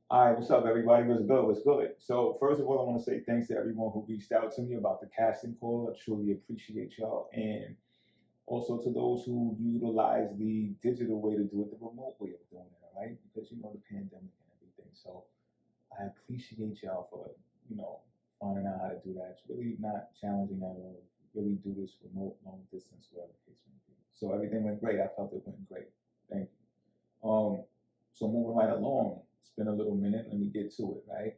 All right, what's up, everybody? What's good? What's good? So, first of all, I want to say thanks to everyone who reached out to me about the casting call. I truly appreciate y'all. And also to those who utilize the digital way to do it, the remote way of doing it, all right? Because, the pandemic and everything. So, I appreciate y'all for, finding out how to do that. It's really not challenging at all. Really do this remote, long distance, whatever the case may be. So, everything went great. I felt it went great. Thank you. So moving right along, it's been a little minute. Let me get to it, right?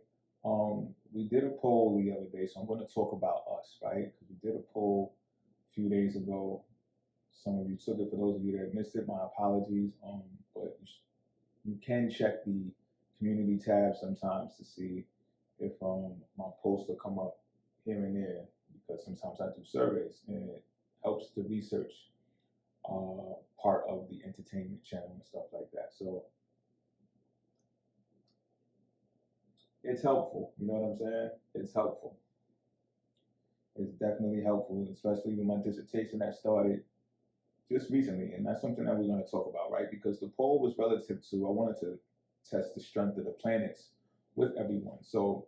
We did a poll the other day, so I'm going to talk about us, right? Because we did a poll a few days ago. Some of you took it. For those of you that missed it, my apologies. But you can check the community tab sometimes to see if my posts will come up here and there, because sometimes I do surveys and it helps the research part of the entertainment channel and stuff like that. So it's helpful. You know what I'm saying? It's helpful. It's definitely helpful, especially with my dissertation that started just recently. And that's something that we're going to talk about, right? Because the poll was relative to, I wanted to test the strength of the planets with everyone. So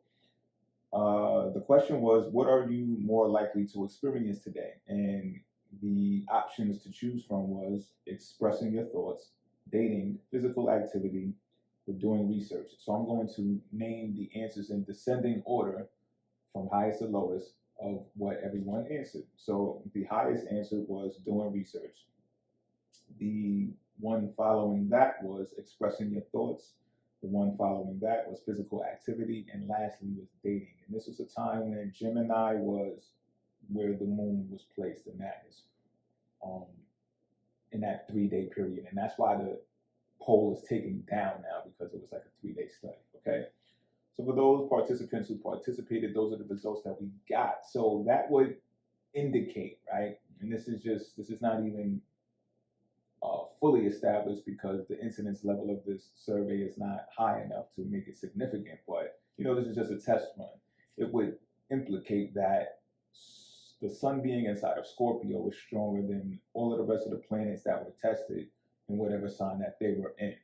the question was, what are you more likely to experience today? And the options to choose from was expressing your thoughts, dating, physical activity, or doing research. So I'm going to name the answers in descending order from highest to lowest of what everyone answered. So the highest answer was doing research. The one following that was expressing your thoughts. The one following that was physical activity. And lastly was dating. And this was a time when Gemini was where the moon was placed, and that is in that 3-day period. And that's why the poll is taken down now, because it was like a 3-day study, okay? So for those participants who participated, those are the results that we got. So that would indicate, right? And this is not even fully established, because the incidence level of this survey is not high enough to make it significant. But, this is just a test run. It would implicate that the sun being inside of Scorpio is stronger than all of the rest of the planets that were tested in whatever sign that they were in.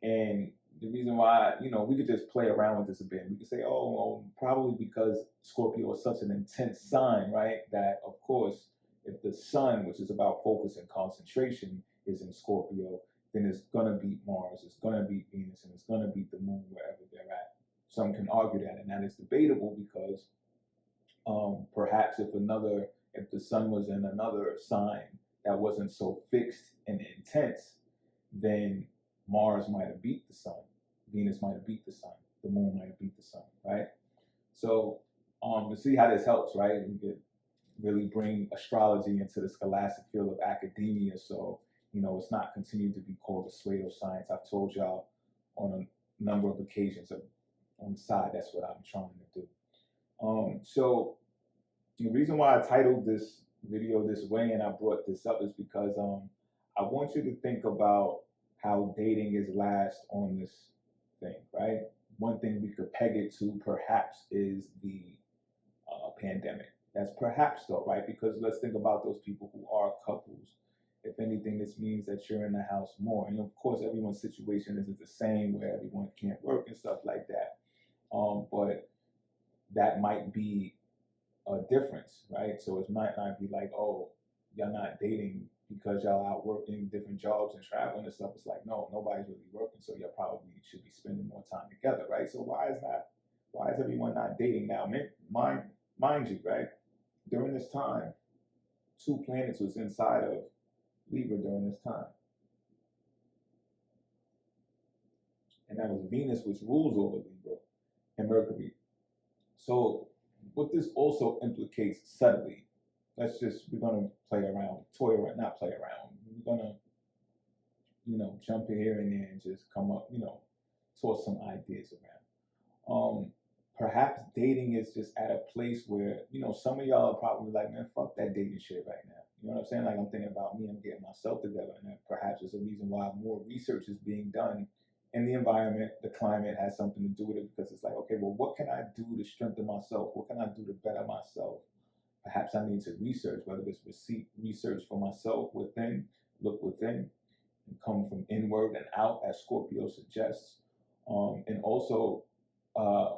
And the reason why, we could just play around with this a bit. We could say, oh, well, probably because Scorpio is such an intense sign, right? That, of course, if the sun, which is about focus and concentration, is in Scorpio, then it's going to beat Mars, it's going to beat Venus, and it's going to beat the moon wherever they're at. Some can argue that, and that is debatable, because perhaps if the sun was in another sign that wasn't so fixed and intense, then Mars might have beat the sun, Venus might have beat the sun, the moon might have beat the sun, right? So to see how this helps, right? We could really bring astrology into the scholastic field of academia, so it's not continued to be called the pseudoscience. I've told y'all on a number of occasions on the side, that's what I'm trying to do. So the reason why I titled this video this way and I brought this up is because I want you to think about how dating is last on this thing, right? One thing we could peg it to perhaps is the pandemic. That's perhaps though, right? Because let's think about those people who are couples. If anything, this means that you're in the house more. And of course, everyone's situation isn't the same, where everyone can't work and stuff like that. But that might be a difference, right? So it might not be like, oh, y'all not dating because y'all out working different jobs and traveling and stuff. It's like, no, nobody's really working, so y'all probably should be spending more time together, right? So why is everyone not dating now? Mind you, right? During this time, 2 planets was inside of Libra during this time. And that was Venus, which rules over Libra, and Mercury. So what this also implicates subtly, we're going to play around, not play around. We're going to, jump here and there and just come up, toss some ideas around. Perhaps dating is just at a place where, some of y'all are probably like, man, fuck that dating shit right now. You know what I'm saying? Like, I'm thinking about me, I'm getting myself together. And that perhaps is a reason why more research is being done in the environment. The climate has something to do with it, because it's like, okay, well, what can I do to strengthen myself? What can I do to better myself? Perhaps I need to research, whether it's research for myself within, look within, and come from inward and out, as Scorpio suggests, and also uh,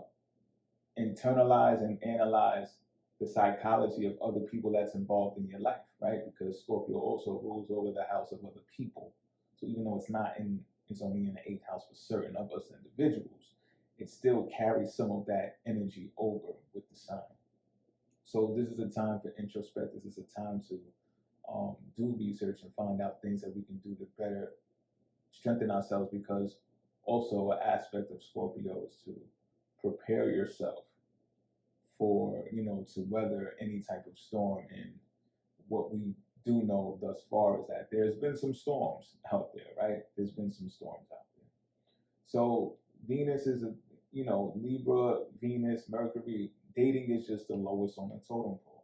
internalize and analyze the psychology of other people that's involved in your life, right? Because Scorpio also rules over the house of other people. So even though it's only in the eighth house for certain of us individuals, it still carries some of that energy over with the sign. So this is a time for introspect. This is a time to do research and find out things that we can do to better strengthen ourselves, because also an aspect of Scorpio is to prepare yourself for, to weather any type of storm. And what we do know thus far is that there's been some storms out there, right? There's been some storms out there. So Venus is Libra, Venus, Mercury, dating is just the lowest on the totem pole.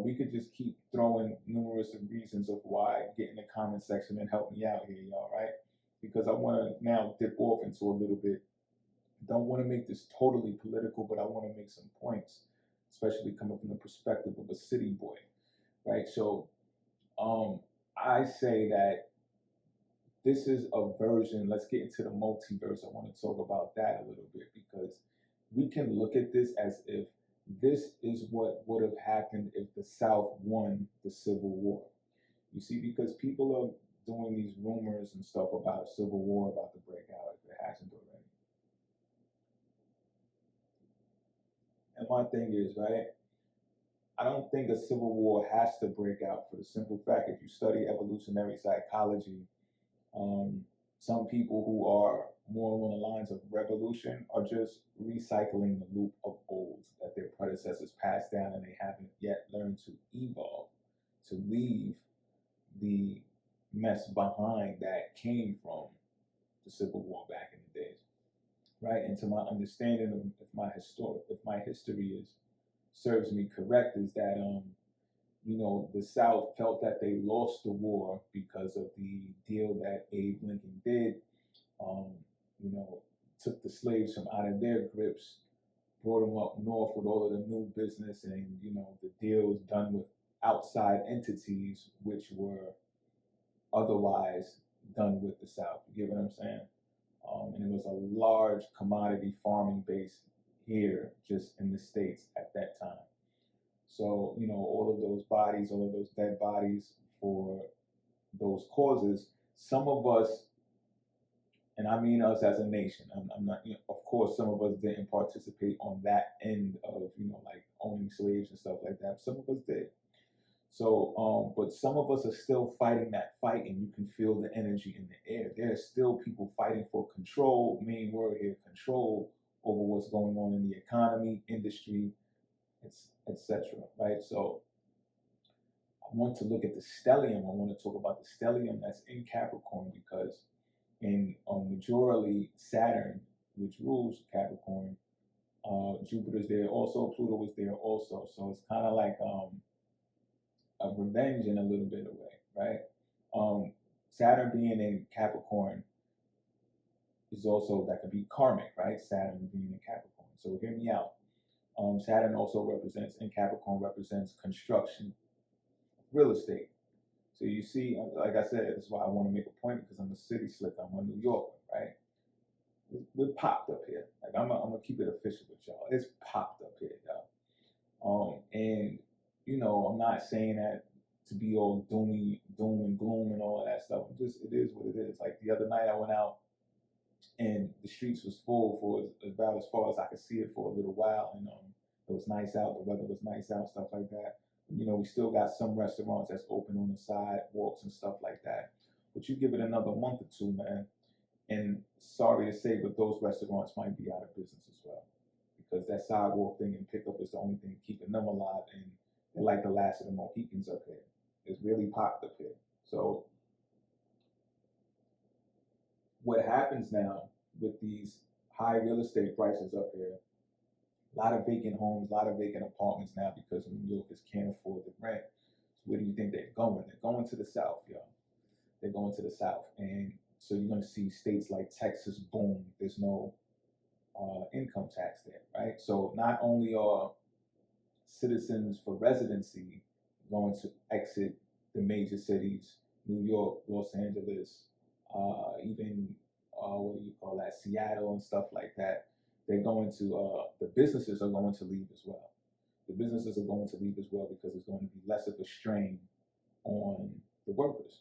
We could just keep throwing numerous reasons of why. Get in the comment section and help me out here, y'all, right? Because I want to now dip off into a little bit. Don't want to make this totally political, but I want to make some points, especially coming from the perspective of a city boy, right? So I say that this is a version. Let's get into the multiverse. I want to talk about that a little bit, because we can look at this as if this is what would have happened if the South won the Civil War. You see, because people are doing these rumors and stuff about a civil war about to break out if it hasn't already. And my thing is, right, I don't think a civil war has to break out, for the simple fact, if you study evolutionary psychology, some people who are more along the lines of revolution are just recycling the loop of old that their predecessors passed down, and they haven't yet learned to evolve, to leave the mess behind that came from the Civil War back in the days, right? And to my understanding of if my history serves me correct, is that the South felt that they lost the war because of the deal that Abe Lincoln did. Took the slaves from out of their grips, brought them up north with all of the new business, and the deals done with outside entities, which were otherwise done with the South. You get what I'm saying? And it was a large commodity farming base here, just in the States at that time. So, all of those bodies, all of those dead bodies for those causes, some of us, and I mean us as a nation, I'm not, of course, some of us didn't participate on that end of, like owning slaves and stuff like that. Some of us did. So, but some of us are still fighting that fight, and you can feel the energy in the air. There are still people fighting for control, main word here, control over what's going on in the economy, industry, etc. Right? So I want to look at the stellium. I want to talk about the stellium that's in Capricorn, because in majorly Saturn, which rules Capricorn, Jupiter's there also, Pluto is there also. So it's kind of like a revenge in a little bit of a way, right? Saturn being in Capricorn is also, that could be karmic, right? Saturn being in Capricorn. So hear me out. Saturn also in Capricorn represents construction, real estate. So you see, like I said, that's why I want to make a point, because I'm a city slicker. I'm a New Yorker, right? We're popped up here. Like I'm gonna keep it official with y'all. It's popped up here, y'all. And I'm not saying that to be all doom and gloom and all of that stuff. It is what it is. Like the other night I went out and the streets was full for about as far as I could see it for a little while, and it was nice out. The weather was nice out, stuff like that. We still got some restaurants that's open on the sidewalks and stuff like that. But you give it another month or two, man, and sorry to say, but those restaurants might be out of business as well, because that sidewalk thing and pickup is the only thing keeping them alive, and they're like the last of the Mohicans up here. It's really popped up here. So what happens now with these high real estate prices up here, a lot of vacant homes, a lot of vacant apartments now, because New Yorkers can't afford the rent. So where do you think they're going? They're going to the South, y'all. They're going to the South. And so you're going to see states like Texas, boom, there's no income tax there, right? So not only are citizens for residency going to exit the major cities, New York, Los Angeles, even what do you call that, Seattle and stuff like that. They're going to, the businesses are going to leave as well. The businesses are going to leave as well because it's going to be less of a strain on the workers,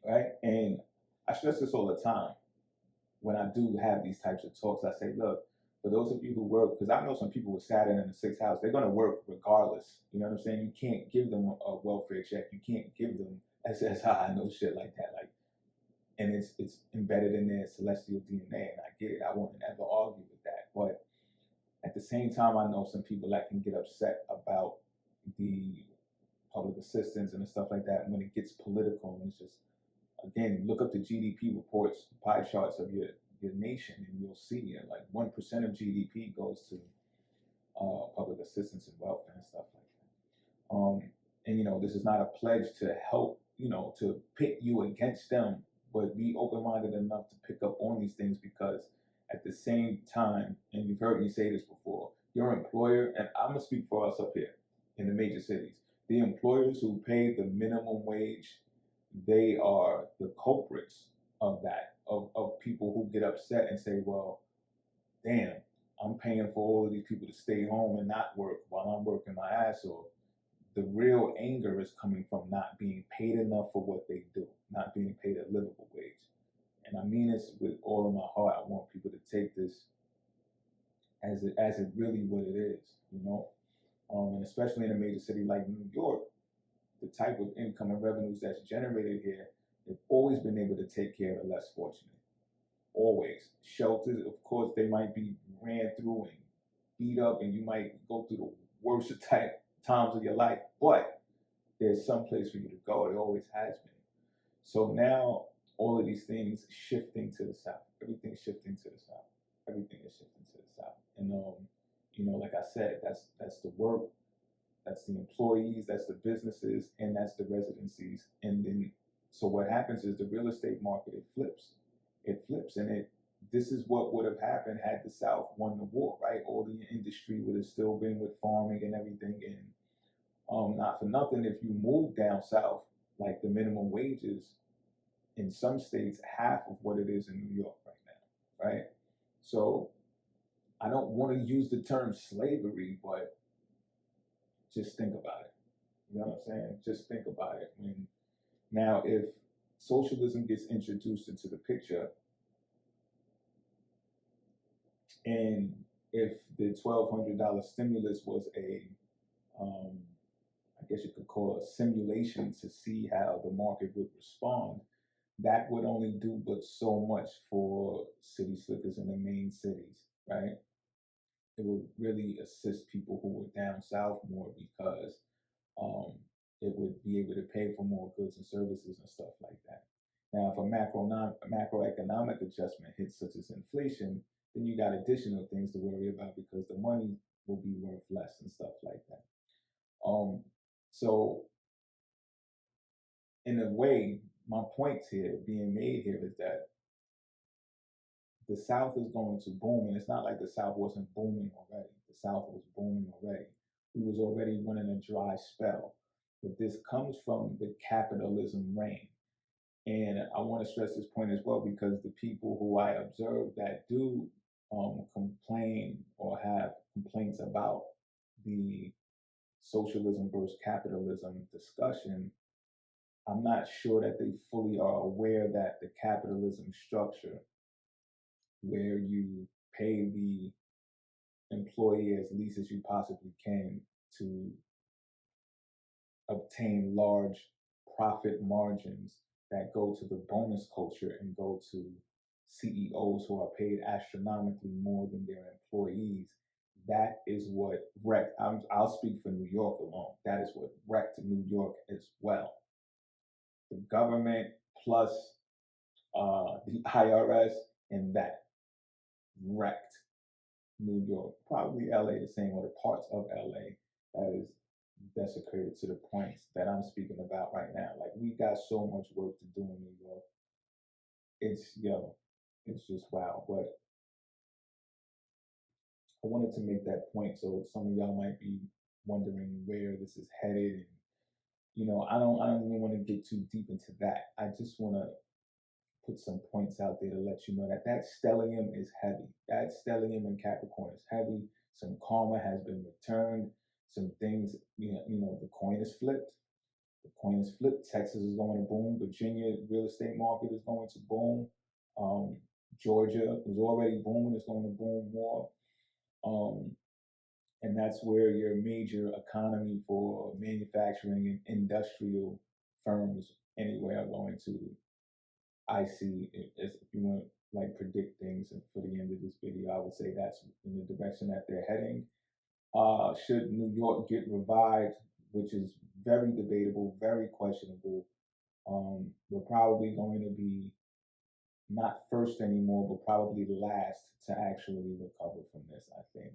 right? And I stress this all the time when I do have these types of talks. I say, look, for those of you who work, because I know some people with Saturn in the sixth house, they're going to work regardless. You know what I'm saying? You can't give them a welfare check. You can't give them SSI, no shit like that. Like, and it's embedded in their celestial DNA, and I get it. I won't ever argue with that. But at the same time, I know some people that can get upset about the public assistance and stuff like that when it gets political. And it's just, again, look up the GDP reports, pie charts of your nation, and you'll see like 1% of GDP goes to public assistance and welfare and stuff like that. And this is not a pledge to help, to pit you against them, but be open-minded enough to pick up on these things, because at the same time, and you've heard me say this before, your employer, and I'm gonna speak for us up here in the major cities, the employers who pay the minimum wage, they are the culprits of that, of people who get upset and say, well, damn, I'm paying for all of these people to stay home and not work while I'm working my ass off. The real anger is coming from not being paid enough for what they do, not being paid a livable wage. And I mean this with all of my heart. I want people to take this as it really what it is, and especially in a major city like New York, the type of income and revenues that's generated here, they've always been able to take care of the less fortunate. Always. Shelters, of course, they might be ran through and beat up, and you might go through the worst type times of your life, but there's some place for you to go. It always has been. So now all of these things shifting to the south. Everything's shifting to the south. Everything is shifting to the south. And like I said, that's the work, that's the employees, that's the businesses, and that's the residencies. And then so what happens is the real estate market, it flips. It flips, and this is what would have happened had the South won the war, right? All the industry would have still been with farming and everything. And not for nothing, if you move down south, like the minimum wages in some states, half of what it is in New York right now, right? So I don't want to use the term slavery, but just think about it. You know what I'm saying? Just think about it. Now, if socialism gets introduced into the picture, and if the $1,200 stimulus was I guess you could call it a simulation to see how the market would respond, that would only do but so much for city slickers in the main cities, right? It would really assist people who were down south more, because um, it would be able to pay for more goods and services and stuff like that. Now, if a macroeconomic adjustment hits, such as inflation, then you got additional things to worry about, because the money will be worth less and stuff like that. So in a way, my point here being made here is that the South is going to boom, and it's not like the South wasn't booming already. The South was booming already. We was already running a dry spell, but this comes from the capitalism reign. And I want to stress this point as well, because the people who I observe that do complain or have complaints about the socialism versus capitalism discussion, I'm not sure that they fully are aware that the capitalism structure, where you pay the employee as least as you possibly can to obtain large profit margins that go to the bonus culture and go to CEOs who are paid astronomically more than their employees. That is what wrecked. I'll speak for New York alone. That is what wrecked New York as well. The government plus the IRS, and that wrecked New York. Probably LA the same, or the parts of LA that is desecrated to the points that I'm speaking about right now. Like, we got so much work to do in New York. It's just wow. But I wanted to make that point, so some of y'all might be wondering where this is headed. And I don't even want to get too deep into that. I just want to put some points out there to let you know that that stellium is heavy. That stellium in Capricorn is heavy. Some karma has been returned. Some things, the coin is flipped. The coin is flipped. Texas is going to boom. Virginia real estate market is going to boom. Georgia is already booming. It's going to boom more. And that's where your major economy for manufacturing and industrial firms anyway are going to. I see it as, if you want to like predict things for the end of this video, I would say that's in the direction that they're heading. Should New York get revived, which is very debatable, very questionable, we're probably going to be not first anymore, but probably last to actually recover from this, I think.